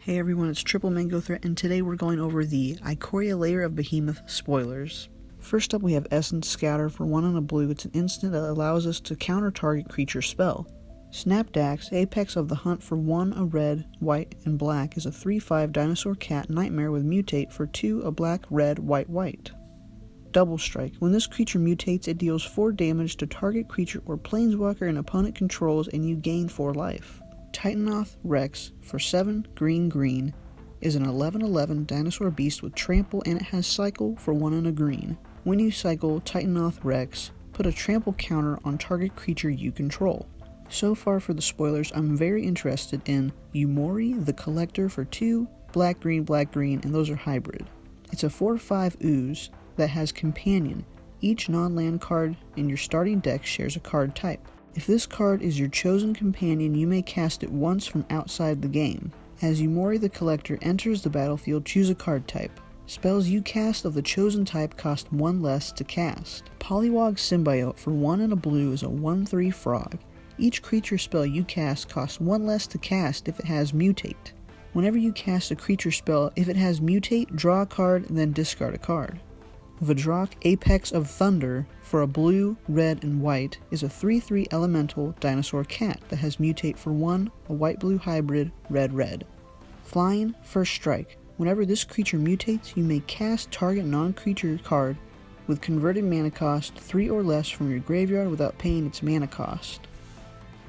Hey everyone, it's triplemangothreat, and today we're going over the Ikoria Lair of Behemoths spoilers. First up we have Essence Scatter for 1 and a blue. It's an instant that allows us to counter target creature spell. Snapdax, Apex of the Hunt for 1, a red, white, and black is a 3/5 dinosaur cat nightmare with mutate for 2, a black, red, white, white. Double Strike. When this creature mutates, it deals 4 damage to target creature or planeswalker an opponent controls and you gain 4 life. Thanth Rex for 7 green is an 11/11 dinosaur beast with trample, and it has cycle for 1 and a green. When you cycle Thanth Rex, put a trample counter on target creature you control. So far for the spoilers, I'm very interested in Umort the Collector for 2 black green, and those are hybrid. It's a 4/5 ooze that has companion. Each non-land card in your starting deck shares a card type. If this card is your chosen companion, you may cast it once from outside the game. As Umort the Collector enters the battlefield, choose a card type. Spells you cast of the chosen type cost 1 less to cast. Pollywog Symbole for 1 and a blue is a 1/3 frog. Each creature spell you cast costs 1 less to cast if it has mutate. Whenever you cast a creature spell, if it has mutate, draw a card, then discard a card. Yadrok, Apex of Thunder for a blue, red, and white is a 3/3 elemental dinosaur cat that has mutate for 1, a white-blue hybrid, red. Flying, First Strike. Whenever this creature mutates, you may cast target non-creature card with converted mana cost 3 or less from your graveyard without paying its mana cost.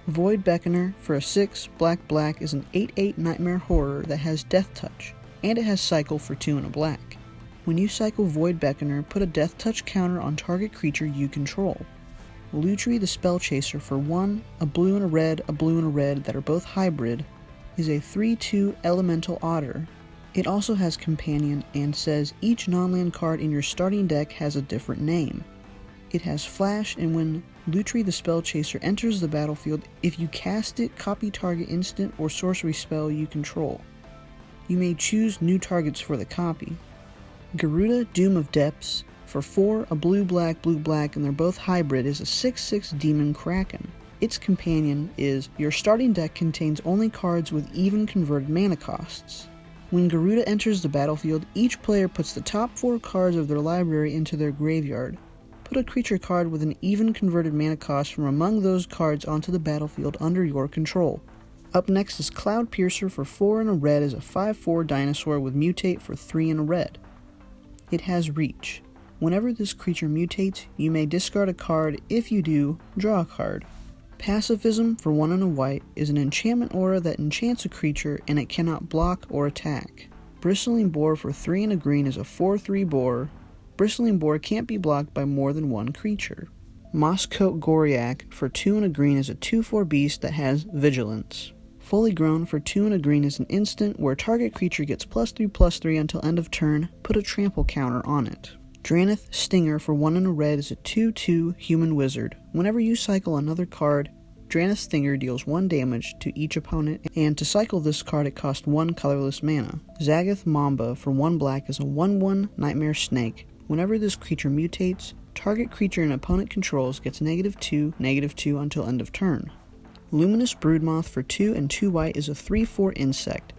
Void Beckoner for a 6 black is an 8/8 nightmare horror that has Death Touch, and it has cycle for 2 and a black. When you cycle Void Beckoner, put a Death Touch counter on target creature you control. Luminous the Spellchaser for 1, a blue and a red that are both hybrid, is a 3/2 elemental otter. It also has companion and says each non-land card in your starting deck has a different name. It has flash, and when Luminous the Spellchaser enters the battlefield, if you cast it, copy target instant or sorcery spell you control. You may choose new targets for the copy. Garuda, Doom of Depths for 4, a blue black, and they're both hybrid, is a 6/6 demon kraken. Its companion is your starting deck contains only cards with even converted mana costs. When Garuda enters the battlefield, each player puts the top 4 cards of their library into their graveyard. Put a creature card with an even converted mana cost from among those cards onto the battlefield under your control. Up next is Cloudpiercer for 4 and a red is a 5/4 dinosaur with mutate for 3 and a red. It has reach. Whenever this creature mutates, you may discard a card. If you do, draw a card. Pacifism for 1 and a white is an enchantment aura that enchants a creature and it cannot block or attack. Bristling Boar for 3 and a green is a 4/3 boar. Bristling Boar can't be blocked by more than 1 creature. Mosscoat Goriac for 2 and a green is a 2/4 beast that has vigilance. Fully Grown for 2 and a green is an instant where target creature gets +3/+3 until end of turn. Put a trample counter on it. Drannith Stinger for 1 and a red is a 2/2 human wizard. Whenever you cycle another card, Drannith Stinger deals 1 damage to each opponent, and to cycle this card it costs 1 colorless mana. Zagath Mamba for 1 black is a 1/1 nightmare snake. Whenever this creature mutates, target creature an opponent controls gets -2/-2 until end of turn. Luminous Broodmoth for 2 and 2 white is a 3/4 insect.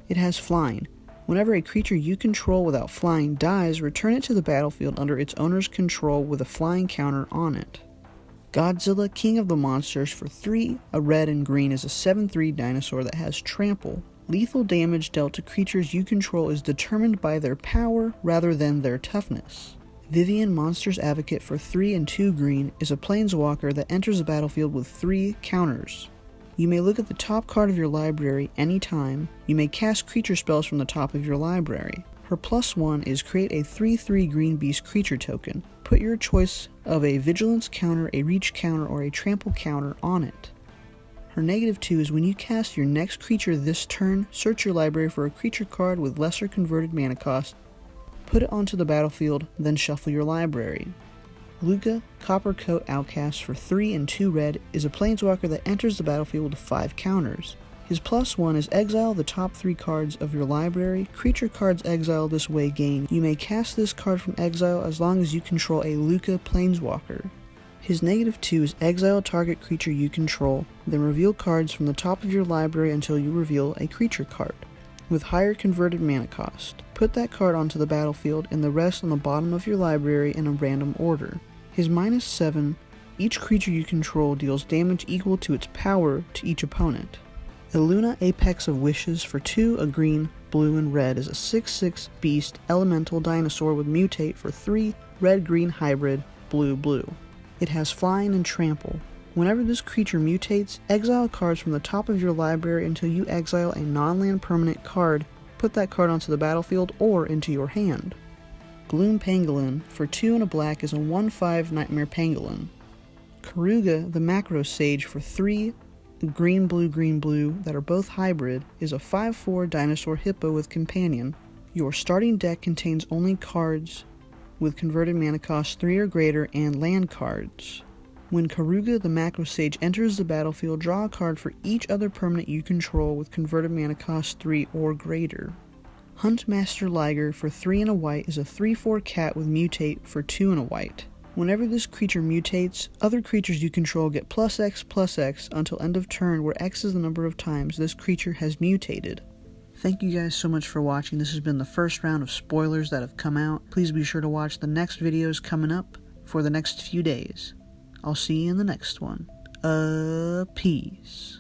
It has flying. Whenever a creature you control without flying dies, return it to the battlefield under its owner's control with a flying counter on it. Godzilla, King of the Monsters for 3, a red and green is a 7/3 dinosaur that has trample. Lethal damage dealt to creatures you control is determined by their power rather than their toughness. Vivian, Monsters Advocate for 3 and 2 green is a planeswalker that enters the battlefield with 3 counters. You may look at the top card of your library anytime. You may cast creature spells from the top of your library. Her +1 is create a 3/3 green beast creature token. Put your choice of a vigilance counter, a reach counter, or a trample counter on it. Her -2 is when you cast your next creature this turn, search your library for a creature card with lesser converted mana cost. Put it onto the battlefield, then shuffle your library. Luca, Coppercoat Outcast for 3 and 2 red is a planeswalker that enters the battlefield with 5 counters. His +1 is exile the top 3 cards of your library. Creature cards exiled this way gain. You may cast this card from exile as long as you control a Luca planeswalker. His -2 is exile target creature you control, then reveal cards from the top of your library until you reveal a creature card. with higher converted mana cost. Put that card onto the battlefield and the rest on the bottom of your library in a random order. His -7, each creature you control deals damage equal to its power to each opponent. Illuna Apex of Wishes for 2, a green, blue, and red is a 6/6 beast elemental dinosaur with mutate for 3, red-green hybrid, blue-blue. It has flying and trample. Whenever this creature mutates, exile cards from the top of your library until you exile a non-land permanent card. Put that card onto the battlefield or into your hand. Gloom Pangolin for 2 and a black is a 1/5 Nightmare Pangolin. Karuga the Macro Sage for 3, green blue that are both hybrid is a 5/4 dinosaur hippo with companion. Your starting deck contains only cards with converted mana cost 3 or greater and land cards. When Karuga the Macro Sage enters the battlefield, draw a card for each other permanent you control with converted mana cost 3 or greater. Huntmaster Liger for 3 and a white is a 3/4 cat with mutate for 2 and a white. Whenever this creature mutates, other creatures you control get +X/+X until end of turn, where X is the number of times this creature has mutated. Thank you guys so much for watching. This has been the first round of spoilers that have come out. Please be sure to watch the next videos coming up for the next few days. I'll see you in the next one. Peace.